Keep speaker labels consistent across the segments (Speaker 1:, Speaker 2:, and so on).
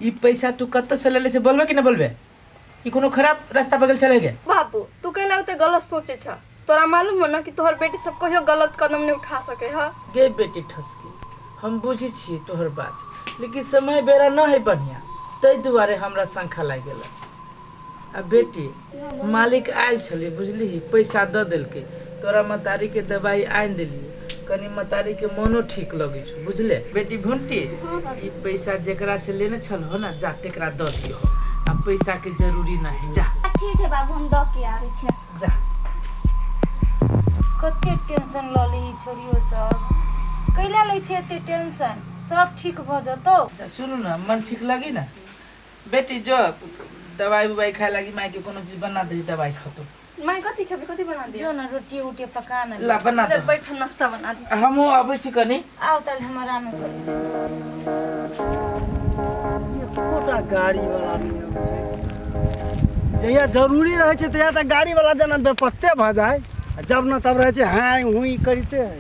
Speaker 1: ये पैसा तू कत से ले से बोलबे कि ना बोलबे? ई कोनो खराब रास्ता बगल चले गे?
Speaker 2: बाबू तू कहला उते गलत सोचे छ। तोरा मालूम हो ना कि तोहर बेटी सब कहियो गलत कदम नहीं उठा सके ह।
Speaker 1: गे बेटी ठसकी, हम बुझी छी तोहर बात, लेकिन समय बेरा न है बढ़िया, तै दुआरे हमरा शंका लाग गेल। आ बेटी मालिक आयल छले बुझली, पैसा द देलके, तोरा मतारी के दवाई आन देली, कनी मतारी के मनो ठीक लगे छ बुझले। बेटी भुंटी ई पैसा जेकरा से लेने छल हो ना, जा तेकरा द दियो। अब पैसा के जरूरी नहीं, जा।
Speaker 3: ठीक है बाबू, हम द के आबै छी।
Speaker 1: जा।
Speaker 4: कते टेंशन ल ली छोरियो सब, कैला लै छै एते टेंशन? सब ठीक भ जतो।
Speaker 1: सुनू ना, मन ठीक लगी ना बेटी, जो दवाई उवाई खाए लगी माई के कोनो चीज बना दे, दवाई खा तो।
Speaker 2: मैं कथि खेबे, कथि बना दे?
Speaker 4: जो ना रोटी उटी पका ना
Speaker 1: ला बना दे।
Speaker 2: बैठ नाश्ता बना दे।
Speaker 1: हमहु आबै छी कनी।
Speaker 4: आओ तल हमरा में करै छी।
Speaker 5: ये कोटा गाड़ी वाला नियम छै, जहिया जरूरी रहे छै तहिया त गाड़ी वाला जना बेपत्ते भ जाय, जब न तब रहे छै हाय हुई करते है।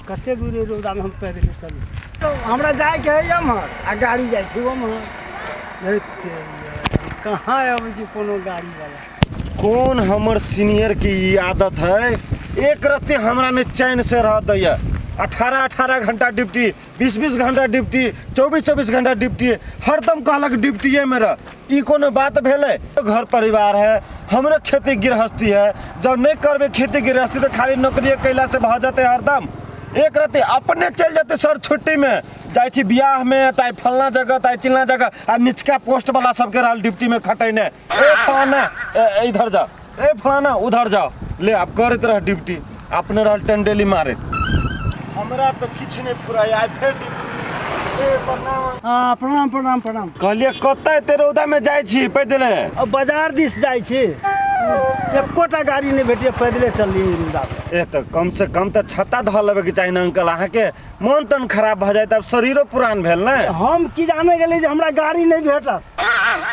Speaker 5: कते दूर रोदा में हम पैदल चली, तो हमरा जाए के है एम्हर आ गाड़ी जाय छै ओम्हर। कहाँ आबै छै कोनो गाड़ी वाला?
Speaker 6: कौन हमर सीनियर की ई आदत है, एक रत्ती हमरा ने चैन से रह दैया। 18 घंटा ड्यूटी, 20 घंटा ड्यूटी, 24 घंटा ड्यूटी, हरदम कहलक ड्यूटीए में रह। ई कोनो बात भेले? घर परिवार है, हमरे खेती गृहस्थी है, जब नहीं करबे खेती गृहस्थी तो खाली नौकरी कैला से भ जाते हरदम। एक रत्ती अपने चल जाते सर छुट्टी में, जाय छी बियाह में, ताई फलना जगह, ताई चिलना जगह, आ निचका पोस्ट वाला सबके रहल ड्यूटी में खटैने। ए फलाना इधर जाओ, ए फलाना उधर जाओ, ले आप करत रह ड्यूटी, अपने रहल टंडेली मारे। हमरा तो किछ नहीं फुराई, आइ फेर
Speaker 5: हाँ प्रणाम प्रणाम प्रणाम।
Speaker 6: कहलिए कतै ते रौदा में जाय छी पैदले?
Speaker 5: अब बाजार दिस जाय छी, एकोटा गाड़ी नहीं भेटिए, पैदले चलली रौदा पे।
Speaker 6: ए तो कम से कम तो छत्ता ध लेबे के चाहिए ना अंकल, अहाँ के मन तन खराब भ जाए, तब शरीरो पुरान भेल ने।
Speaker 5: हम की जाने गेली जे हमरा गाड़ी नहीं भेटत।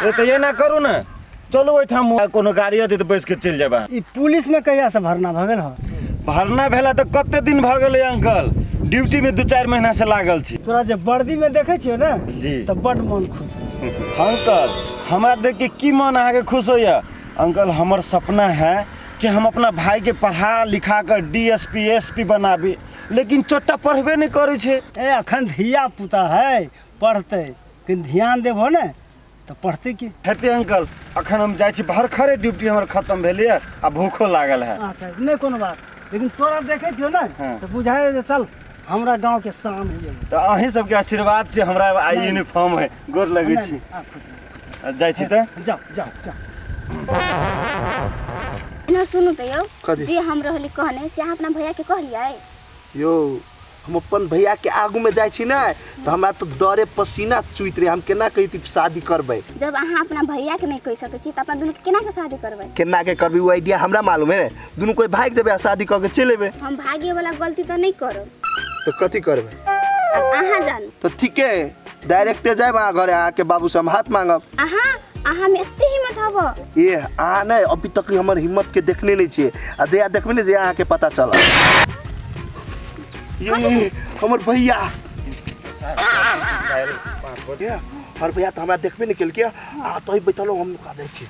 Speaker 6: ए तो ये ना करू ना, चलो ओइठाम कोनो गाड़ी होती तो बैस के चल जेबा।
Speaker 5: ई पुलिस में कहिया से भरना भ गेल ह?
Speaker 6: भरना भेला तो कते दिन भ गेलै अंकल, ड्यूटी में 2-4 महीना से लागल छी।
Speaker 5: तोरा जब वर्दी में देखे छियो ना
Speaker 6: जी,
Speaker 5: तो बड़ मन खुश है।
Speaker 6: अंकल हमरा देख के की मन अहाँ के खुश होइया? अंकल हमर सपना है कि हम अपना भाई के पढ़ा लिखा कर डीएसपी एसपी बनाबी, लेकिन चोट्टा पढ़बे नहीं करे छे।
Speaker 5: ए अखन धिया पुता है, पढ़ते कि ध्यान देबो ना तो पढ़ते की
Speaker 6: हेते अंकल। अखन हम जाय छी बाहर, खरे ड्यूटी हमर खत्म भेलिए आ भूखो लागल है।
Speaker 5: अच्छा नहीं कोनो बात, लेकिन तोरा देखे छियो ना
Speaker 6: हाँ।
Speaker 5: तो बुझाए जे चल हमरा गांव के शान है ये।
Speaker 6: तो अहीं सबके आशीर्वाद से हमरा आई यूनिफॉर्म है, गोर लगे छी। जाय छी त
Speaker 5: जाओ जाओ जाओ।
Speaker 3: ना सुनु त यो,
Speaker 7: कथी?
Speaker 3: जे हम रहली कहने से अहाँ अपना भैया के कहलियै?
Speaker 7: यो हम अपन भैया के आगू में जाय छी ना तो हमरा तो डरे पसीना चुइत रहे, हम केना कहिती शादी करबै।
Speaker 3: जब अहाँ अपना भैया के नहीं कह सकै छी त अपन दुनू के केना के शादी करबै?
Speaker 7: केना के करबै वो आइडिया हमरा मालूम है, दुनू कोई भाग जेबे आ शादी क के चल एबे।
Speaker 3: हम भागे वाला गलती तो नहीं करब,
Speaker 7: तो कथी करबै?
Speaker 3: अब अहाँ जान।
Speaker 7: तो ठीक है, डायरेक्ट जाए वहाँ घरे आके बाबू से हम हाथ मांगब।
Speaker 3: अहाँ में एते हिम्मत हब?
Speaker 7: ये आ नहीं, अभी तक हमर हिम्मत के देखने नहीं छे, आ जे देखबे ने जे आके पता चला। ये हमर भैया हर भैया तो हमरा देखबे नहीं केल के, आ तो बैठलो हम का दै छी।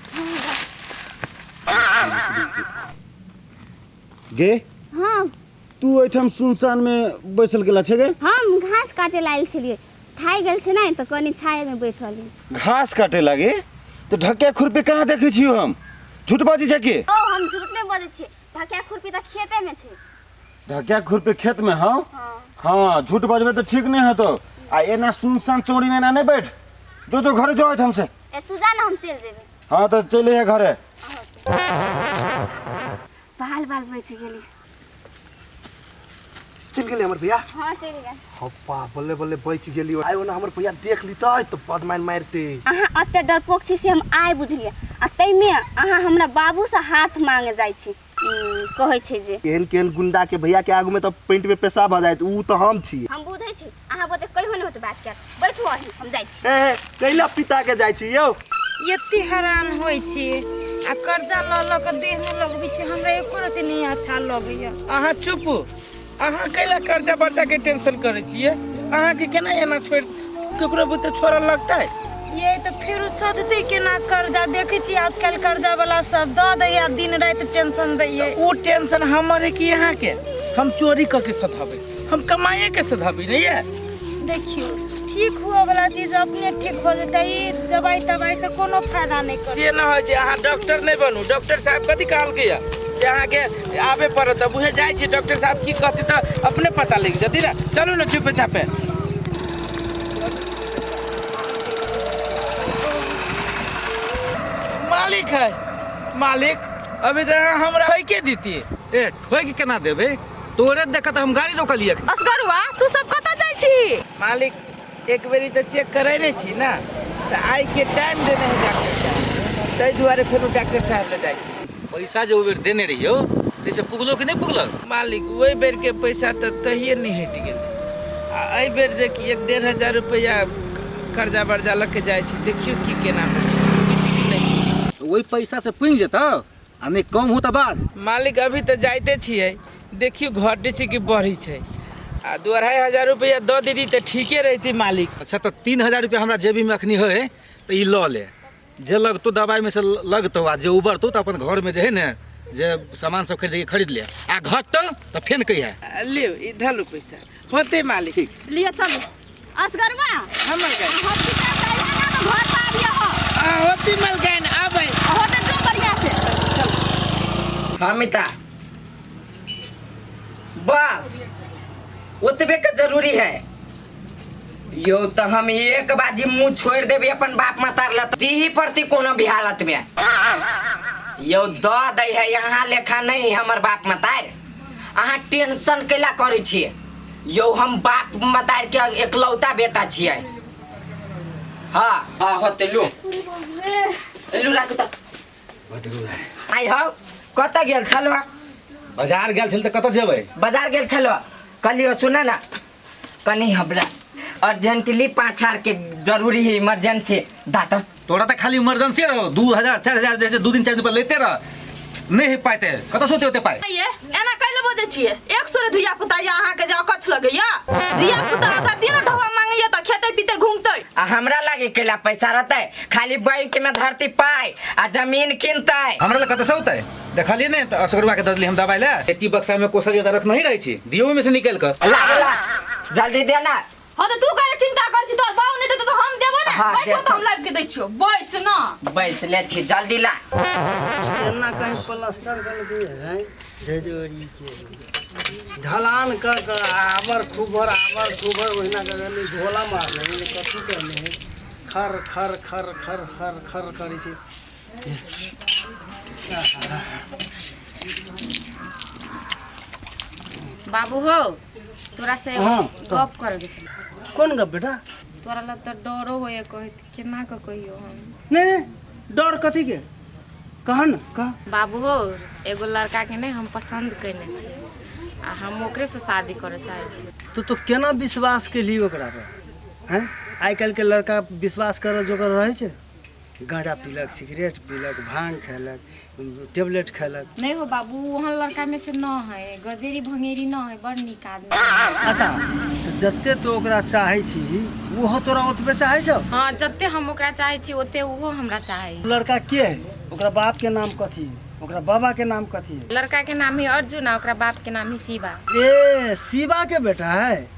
Speaker 6: गे
Speaker 3: हाँ
Speaker 6: तू ओइठाम सुनसान में बैसल गेला छे गे?
Speaker 3: हम घास काटे लायल छलिए, थाई गेल छै नै त कनी छाया में बैठल।
Speaker 6: घास काटे लागे तो ढकिया खुरपी कहाँ देखे छियो हम? झूठ बाजी छै के?
Speaker 3: ओ हम झूठ नहीं बोले छी, ढकिया खुरपी त खेते में छै।
Speaker 6: ढकिया खुरपी खेत में हो? हाँ झूठ बजबे तो ठीक नहीं है। तो आ एना सुनसान चोरी में ना नहीं बैठ, जो जो घरे जो ओइठाम से।
Speaker 3: ए तू जा ना, हम चल जेबे।
Speaker 6: हाँ तो चले है घरे।
Speaker 3: बाल बाल बच गेली।
Speaker 7: चल गेले हमर भैया?
Speaker 3: हाँ चल गए।
Speaker 7: हप्पा बल्ले बल्ले बच गेली। आयो ना हमर भैया देख लीतै तो बदमाइन मारते।
Speaker 3: अहाँ अते डरपोक छी से हम आइ बुझलिए, आ तै में अहाँ हमरा बाबू से हाथ मांगे जाय छी, कहै छै जे
Speaker 7: केहन गुंडा के भैया के आगू में तो पेंट में पेशाब भ जाए, ऊ तो हम छी।
Speaker 3: हम बुझै छी, अहाँ बोते कहियो नहीं होते बात कर। बैठू अहीं, हम जाय छी।
Speaker 7: ए कैला पिता के जाय छी यौ?
Speaker 4: एते हैरान होई छी, आ कर्जा ल के देह में लगबी छी, हमरा एको रति नहीं अच्छा लगैया।
Speaker 1: अहाँ चुप, अहाँ कैला कर्जा बर्जा के टेंशन करे छिए? अहाँ के केना एना छोड़ केकरो बुते छोड़ा लगता है।
Speaker 4: ये तो फिर सदते केना कर्जा देखे छी आजकल कर्जा वाला सब द दैया दिन रात टेंशन दैये।
Speaker 1: वो टेंशन हमारे की यहाँ के हम चोरी करके सधाबे, हम कमाए के सधाबी नहीं है।
Speaker 4: देखियो ठीक हुआ वाला चीज अपने ठीक हो जेतै। ई दवाई तवाई से कोनो फायदा नहीं कर।
Speaker 1: से न हो जे अहाँ डॉक्टर नहीं बनू। डॉक्टर साहब कथी कहल के जे अहाँ के आबे पड़त बुझे जाय छी डॉक्टर साहब की कहते त अपने पता लग जती ना। चलू ना चुपे चापे। मालिक है मालिक अभी तो हमरा है के दीती
Speaker 8: ए ठोक केना देबे तोरे देखत हम गाड़ी रोकलिए।
Speaker 2: असगरुआ तू सब कतऽ जाइ छी?
Speaker 1: मालिक एक बेरी तो चेक करे नहीं छी ना तो आई के टाइम देने है डॉक्टर साहब तै दुआरे फिर डॉक्टर साहब ले जाय छी।
Speaker 8: पैसा जो बेर देने रहियो तैसे पुगलो कि नहीं पुगलो?
Speaker 1: मालिक वही बेर के पैसा तो तहिए नहीं हट गेल। आई बेर देखिए 1,500 रुपया कर्जा बर्जा लग के जाय छी। देखियो की केना हो छै किसी की नहीं।
Speaker 8: वही पैसा से पुंग जेता आ नहीं कम हो त बाद।
Speaker 1: मालिक अभी तो जाते छिए देखियो घटे छै कि बढ़ी छै। आ 2,500 रुपया दो दीदी तो ठीके रहती मालिक।
Speaker 8: अच्छा तो 3,000 रुपया हमरा जेबी में अखनी है तो ई ल ले जे लगतो दवाई में से लगतो आ जे उबरतो तो अपन घर में जे है ना जे सामान सब खरीद ले आ घटतो तो फेन कहिया
Speaker 1: लियो इधर लो पैसा होते मालिक।
Speaker 3: लिया चलो असगरुआ
Speaker 1: हमर गए
Speaker 3: हॉस्पिटल जाइए ना तो घर पर आबिए हो।
Speaker 1: होती मलकान आबै
Speaker 3: होते जो बढ़िया से।
Speaker 9: हाँ मिता बस ओतबे के जरूरी है। यो तो हम एक बाजी मुंह छोड़ देबे अपन बाप मातार लत दीही पड़ती कोनो भी हालत में। यो द दे है यहाँ लेखा नहीं हमर बाप मातार। अहाँ टेंशन कैला करे छिए? यो हम बाप मातार के एकलौता बेटा छिए। हाँ हाँ होते लू लू राखू त आई हो कत गेल छलो?
Speaker 8: बाजार गेल छल त कत जेबै?
Speaker 9: बाजार गेल छलो कलियो सुन ना कनी हमरा अर्जेंटली 5,000 के जरूरी है इमरजेंसी दाता।
Speaker 8: तोरा तो खाली इमरजेंसी रहो 2,000 4,000 जैसे 2 दिन 4 दिन पर लेते रह नहीं है पाते कत सोते होते पाए।
Speaker 2: ये एना कैले बोझे छिए 100 रे धुइया पुता या अहाँ के जा कछ लगैया। धुइया पुता हमरा दिन ढौआ मांगैया त खेते पीते घूमतै।
Speaker 9: आ हमरा लागे केला पैसा रहते खाली बैंक में धरती पाए आ जमीन किनतै।
Speaker 8: हमरा ल कत से होतै देखलिए ने तो असगरुआ के ददली हम दवाई ले एटी बक्सा में कोसलिया तरफ नहीं रही छी दियो में से निकल कर
Speaker 9: लागला जल्दी देना।
Speaker 2: हो त तू करे चिंता कर छी तोर बाऊ नहीं देतो तो हम देबो ना।
Speaker 9: हाँ,
Speaker 2: बैसो
Speaker 9: दे
Speaker 2: त हम लाइव के दै छियो बैस ना।
Speaker 9: बैस ले छी जल्दी ला।
Speaker 5: एना कहीं प्लास्टर कर दिए हैं झजोरी के ढलान कर आवर खूबर ओहिना कर झोला मार ले कथी करने है खर खर खर खर खर खर करै छै।
Speaker 4: बाबू हो तोरा से
Speaker 5: हाँ,
Speaker 4: गप कर दे।
Speaker 5: कोन गप बेटा?
Speaker 4: तोरा ल त डरो होए कहि केना क कहियो हम।
Speaker 5: नहीं डर कथी के कहा न कहा।
Speaker 4: बाबू हो एगो लड़का के नहीं हम पसंद करने छी आ हम ओकरे से शादी करे चाहे छी।
Speaker 5: तो केना विश्वास के लिए ओकरा पर हैं? आइ काल्हि के लड़का विश्वास कर जोगर रहे छै। गांजा पीलक सिगरेट पीलक भांग खेलक टेबलेट खेलक।
Speaker 4: नहीं हो बाबू वहाँ लड़का में से न है गजेरी भंगेरी न है बड़ निक आदमी।
Speaker 5: अच्छा तो जत्ते तो ओकरा चाहे छी वो तोरा ओतबे चाहे छौ?
Speaker 4: हाँ जत्ते हम ओकरा चाहे छी ओते वो हमरा चाहे।
Speaker 5: लड़का के है? ओकरा बाप के नाम कथी है? ओकरा बाबा के नाम कथी है?
Speaker 4: लड़का के नाम है अर्जुन और ओकरा बाप के नाम है शिवा।
Speaker 5: ए शिवा के बेटा है।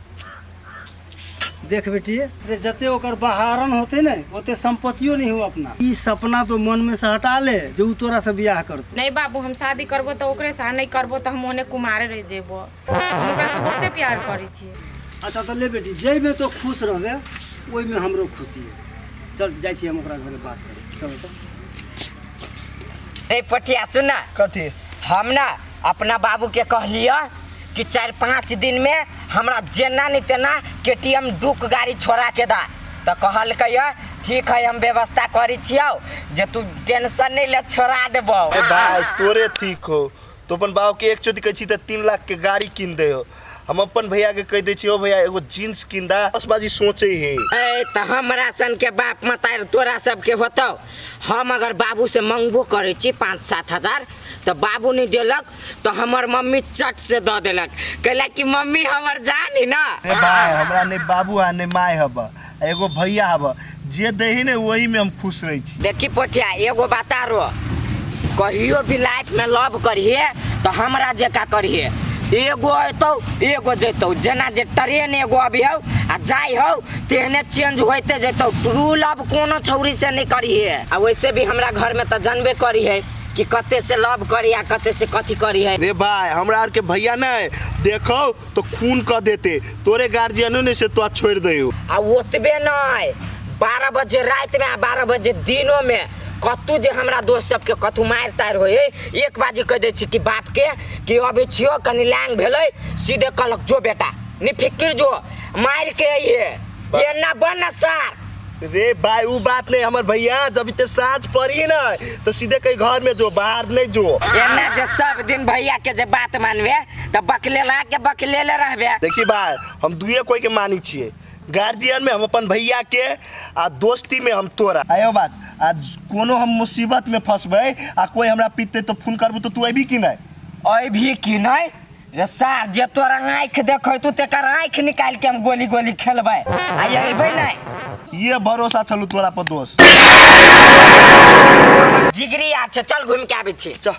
Speaker 5: देख बेटी रे जते ओकर बहारन होते ने ओते संपत्तियों नहीं हो अपना। ई सपना तो मन में से हटा ले जो तोरा से बियाह करतो।
Speaker 4: नहीं बाबू हम शादी करबो तो ओकरे से नहीं करबो तो हम ओने कुमारे रह जेबो। हम ओकरा से बहुते प्यार करै छी।
Speaker 5: अच्छा तो ले बेटी जई में तो खुश रहबे ओई में हमरो खुशी है। चल जाई छी हम ओकरा घरे बात करे। चलो तो
Speaker 9: ए पटिया सुना
Speaker 7: कथी
Speaker 9: हम ना अपना बाबू के कहलिया कि 4-5 दिन में हमरा जेना नहीं तेना KTM डुक गाड़ी छोड़ा के दा तो कहलकै ठीक है हम व्यवस्था करी छियौ जे तू टेंशन नहीं ले छोड़ा देबो।
Speaker 7: ए भाई तोरे ठीक हो तो अपन बाबू के एक चोटी कहै छी त 3 लाख के गाड़ी किन दे हो। हम अपन भैया के कह दे छी ओ भैया एगो जींस किन दा बस बाजी सोचे है।
Speaker 9: ए त हमरा सन के बाप माता तोरा सब के होतौ। हम अगर बाबू से मंगबो करे छी 5-7 हजार तो बाबू नहीं देलक तो हमर मम्मी चट से द देलक कहला कि मम्मी हमर जानी ना।
Speaker 7: ए भाई हमरा ने बाबू आ ने माय हब एगो भैया हब जे दही ने वही में हम खुश रही छी।
Speaker 9: देखी पोठिया एगो बता रो, कहियो भी लाइफ में लव करिए तो हमरा जेका करिए, एगो अतौ एगो जैतौ, जेना जे ट्रेन एगो अभी हो आ जाई हो तेहने चेंज होते जैतौ। ट्रू लव कोनो छौरी से नहीं करिए। आ वैसे भी हमरा घर में तो जानबे करी है कि कते से लव करी आ कते से कथी करी है।
Speaker 7: रे भाई हमरा आर के भैया नहीं देखो तो खून कर देते, तोरे गार्जियनों ने से तो छोड़ दे।
Speaker 9: आ ओतबे नहीं, 12 बजे रात में आ 12 बजे दिनों में कतू जे हमरा दोस्त सबके कतू मार तार होए, एक बाजी कह दे छी कि बाप के कि अबे छियो कनी लैंग भेलै, सीधे कहलक जो बेटा निफिकिर जो मार के आइए, ये ना बन सार।
Speaker 7: रे भाई वो बात नहीं, हमर भैया जब इतने साँझ पड़ी ना तो सीधे कहीं घर में जो, बाहर नहीं जो।
Speaker 9: एना जे सब दिन भैया के जे बात मानवे तो बकलेला के बकलेले रहबे।
Speaker 7: देखी भाई हम दुए कोई के मानी छिए, गार्जियन में हम अपन भैया के आ दोस्ती में हम तोरा। आयो बात आज कोनो हम मुसीबत में फंसबे आ कोई हमरा पीते तो फोन करबू तो तू अभी कि नहीं?
Speaker 9: अभी कि नहीं रे सार, जे तोरा आँख देखै तू तेकर आँख निकाल के हम गोली गोली खेलबै, आ अइबै नहीं।
Speaker 7: ये भरोसा चलू तोरा पर दोस्त।
Speaker 9: जिगरी आ चल घूम के आबै छी।
Speaker 7: चल।